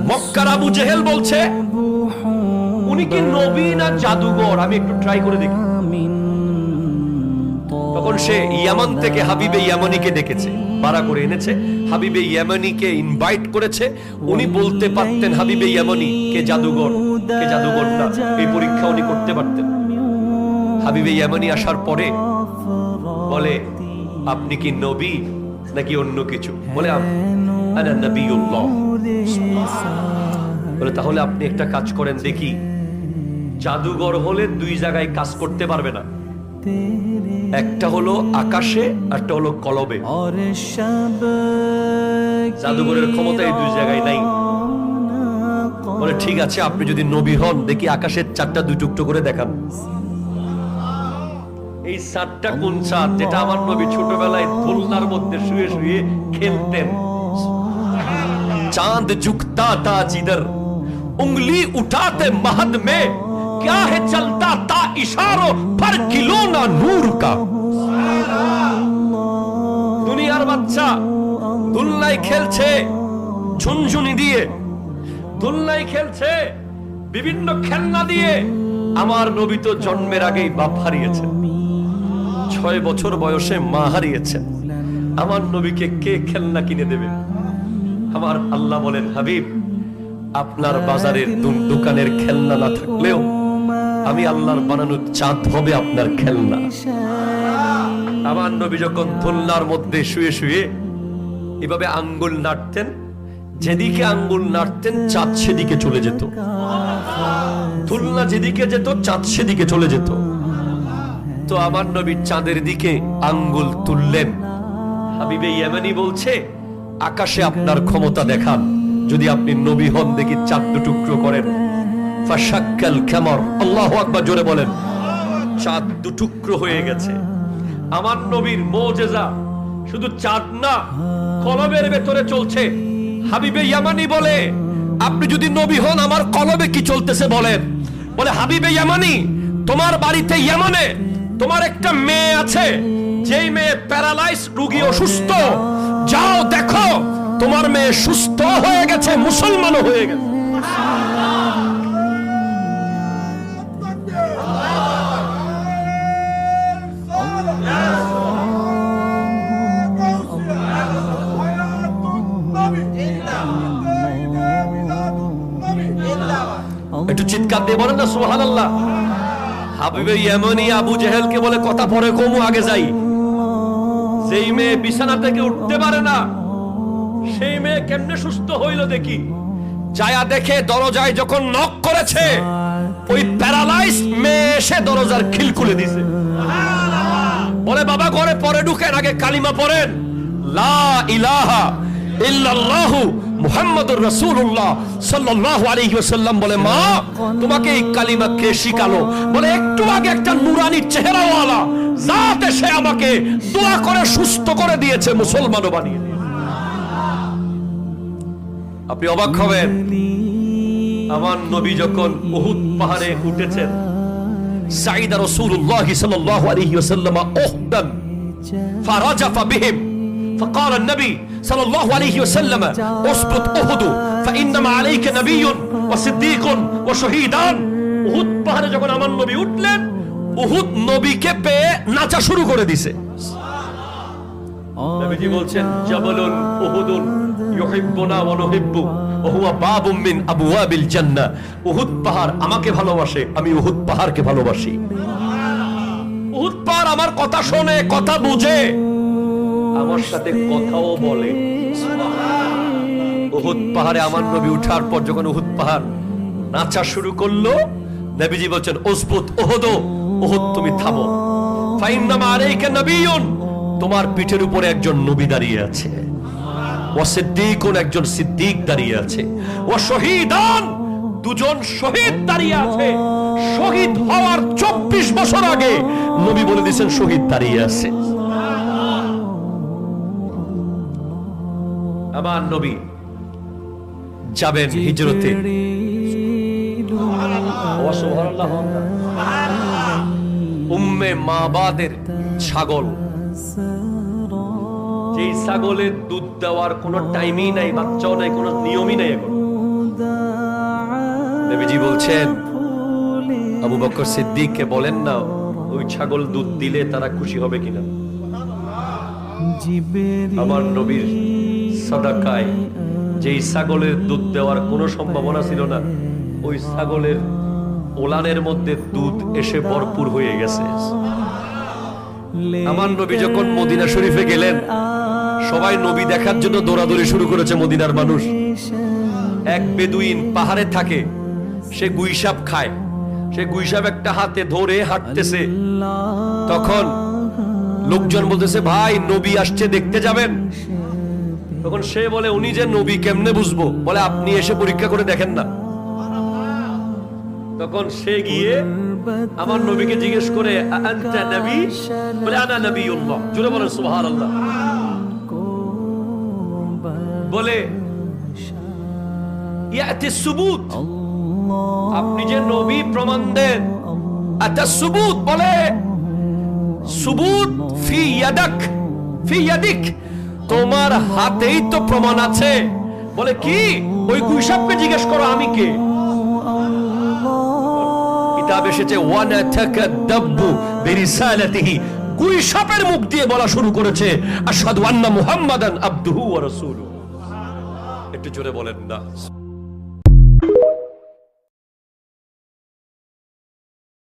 মক্কার আবু জেহেল বলছে উনি কি নবী না জাদুঘর, আমি একটু ট্রাই করে দেখি। তখন সে ইয়ামান থেকে হাবিবে ইয়ামানিকে ডেকেছে, ভাড়া করে এনেছে, হাবিবে ইয়ামানিকে ইনভাইট করেছে। উনি বলতে পারতেন হাবিবে ইয়ামানি কে জাদুঘর কে জাদুঘর না, এই পরীক্ষা উনি করতে পারতেন। হাবিবে ইয়ামানি আসার পরে বলে আপনি কি নবী নাকি অন্য কিছু? বলে আনা নবিয়ুল্লাহ। বলে তাহলে আপনি একটা কাজ করেন দেখি, জাদুঘর হলে দুই জায়গায় কাজ করতে পারবে না, একটা হলো আকাশে একটা হলো কলবে। জাদুঘরের ক্ষমতা এই দুই জায়গায় নাই। বলে ঠিক আছে, আপনি যদি নবী হন দেখি আকাশের চাঁদটা দুই টুকরো করে দেখান। এই চাঁদটা কোন চাঁদ? যেটা আমার নবী ছোটবেলায় দোলনার মধ্যে শুয়ে শুয়ে খেলতেন। চাঁদ ঝুঁকতা তা জিদর উंगली उठाते महद में क्या है चलता ता इशारों पर किलो ना नूर का। দুনিয়ার বাচ্চা দোলনায় খেলছে, ঝুনঝুনি দিয়ে দোলনায় খেলছে, বিভিন্ন খেলনা দিয়ে। আমার নবী তো জন্মের আগেই বাপ হারিয়েছেন, 6 বছর বয়সে মা হারিয়েছেন। আমার নবীকে কে খেলনা কিনে দেবে? আমার আল্লাহ বলেন হাবিব, আপনার বাজারের দোকানের খেলনা না থাকলেও আমি আল্লাহর বানানো চাঁদ হবে আপনার খেলনা। আমার নবী যখন দোলনার মধ্যে শুয়ে শুয়ে এভাবে আঙ্গুল নাড়তেন, যেদিকে আঙ্গুল নাড়তেন চাঁদ সেদিকে চলে যেত, দোলনা যেদিকে যেত চাঁদ সেদিকে চলে যেত। তো আমার নবী চাঁদের দিকে আঙ্গুল তুললেন। হাবিবে ইয়ামানি বলছে আকাশে আপনার ক্ষমতা দেখান, যদি আপনি নবী হন দেখি চাঁদ দুটুকরো করেন। ফাশাক্কাল কামার, আল্লাহু আকবার জোরে বলেন। চাঁদ দুটুকরো হয়ে গেছে। আমার নবীর মুজিজা শুধু চাঁদ না, কলবের ভেতরে চলছে। হাবিবে ইয়ামানি বলে আপনি যদি নবী হন আমার কলবে কি চলতেছে বলেন। বলে হাবিবে ইয়ামানি, তোমার বাড়িতে ইয়ামানে তোমার একটা মেয়ে আছে, যেই মেয়ে প্যারালাইজ রোগী, অসুস্থ। যাও দেখো তোমার মেয়ে সুস্থ হয়ে গেছে, মুসলমান হয়ে গেছে। একটু চিৎকার দিয়ে বলেন না সুবহানাল্লাহ। হাবিবে ইয়ামানি আবু জেহেলকে বলে কথা পরে কমু, আগে যাই। যেই মেয়ে বিছানা থেকে উঠতে পারে না, সেই মেয়ে কেমনে সুস্থ হইল দেখি। যায়া দেখে দরজায় যখন নক করেছে, ওই প্যারালাইজ মেয়ে এসে দরজার খিল খুলে দিছে। বলে বাবা ঘরে পরে ঢুকেন, আগে কালিমা পড়েন, লা ইলাহা ইল্লাল্লাহু মুহাম্মাদুর রাসূলুল্লাহ সাল্লাল্লাহু আলাইহি ওয়াসাল্লাম। বলে মা তোমাকে এই কালিমা কে শিখালো? বলে একটু আগে একটা নুরানি চেহারাওয়ালা জাত এসে আমাকে দোয়া করে সুস্থ করে দিয়েছে, মুসলমানও বানিয়ে দিয়েছে। আপনি অবাক হবেন, আমার নবী যখন উহুদ পাহাড়ে উঠেছেন, সাইদা রাসূলুল্লাহ সাল্লাল্লাহু আলাইহি ওয়াসাল্লাম উহদান ফারাজাফা বিহিম فقال النبي صلى الله عليه وسلم اسقط احد فانما عليك نبي وصديق وشهيدان। উহুদ পাহাড়ে যখন আমার নবী উঠলেন, উহুদ নবীকে পেয়ে নাচা শুরু করে দিয়েছে। নবীজি বলছেন জাবালুন উহুদুন ইউহিব্বুনা ওয়া নুহিব্বু ওয়া হুয়া বাবুম মিন আবওয়াবিল জান্নাহ। উহুদ পাহাড় আমাকে ভালোবাসে, আমি উহুদ পাহাড়কে ভালোবাসি। উহুদ পাহাড় আমার কথা শোনে, কথা বুঝে, আমার সাথে কথাও বলে। উহুদ পাহাড়ে আমার নবী উঠার পর যখন উহুদ পাহাড় নাচা শুরু করলো, নবীজি বলছেন উসবুত উহুদ, উহুদ তুমি থামো। ফাইন্নামা আলাইকা নবিয়্যুন, তোমার পিঠের উপরে একজন নবী দাঁড়িয়ে আছে। ওয়া সিদ্দীকুন, একজন সিদ্দিক দাঁড়িয়ে আছে। ওয়া শহীদান, দুজন শহীদ দাঁড়িয়ে আছে। শহীদ হওয়ার 24 বছর আগে নবী বলে দিয়েছেন শহীদ দাঁড়িয়ে আছে। আমার নবী যাবেন হিজরতে। উম্মে মাবাদের ছাগল, যেই ছাগলের দুধ দেওয়ার কোনো টাইমই নাই, বাচ্চাও নাই, কোনো নিয়মই নাই। এখন নবীজি বলছেন আবু বকর সিদ্দিককে বলেন না ওই ছাগল দুধ দিলে তারা খুশি হবে কিনা। আমার নবীর সাদাকায় যেই ছাগলের দুধ দেওয়ার কোনো সম্ভাবনা ছিল না, ওই ছাগলের ওলানের মধ্যে দুধ এসে ভরপুর হয়ে গেছে। আমার নবী যখন মদিনা শরীফে গেলেন, সবাই নবী দেখার জন্য দৌড়াদৌড়ি শুরু করেছে মদিনার মানুষ। এক বেদুইন পাহাড়ে থাকে, সে গুইসাপ খায়, সে গুইসাপ একটা হাতে ধরে হাঁটতেছে। তখন লোকজন বলতেছে, ভাই নবী আসছে, দেখতে যাবেন? তখন সে বলে, উনি যে নবী কেমনে বুঝবো? বলে, আপনি এসে পরীক্ষা করে দেখেন না। তখন সে গিয়ে আমার নবীকে জিজ্ঞেস করে, আনতা নবী? বলে, আনা নবিয়ুল্লাহ। জোরে বলেন সুবহানাল্লাহ। বলে, ইয়াতি সুবুত, আপনি যে নবী প্রমাণ দেন। আতা সুবুত, বলে সুবুত ফি ইয়াদাক, ফি ইয়াদিক, তোমার হাতেই তো প্রমাণ আছে। বলে, কি? ওই গুইসাপকে জিজ্ঞেস করো আমি কে। কিতাব এসেছে ওয়ানা তাকাদ্দাবু বিরিসালাতিহি, গুইসাপের মুখ দিয়ে বলা শুরু করেছে আশহাদু আন্না মুহাম্মাদান আবদুহু ওয়া রাসূলুহু। একটু জোরে বলেন না।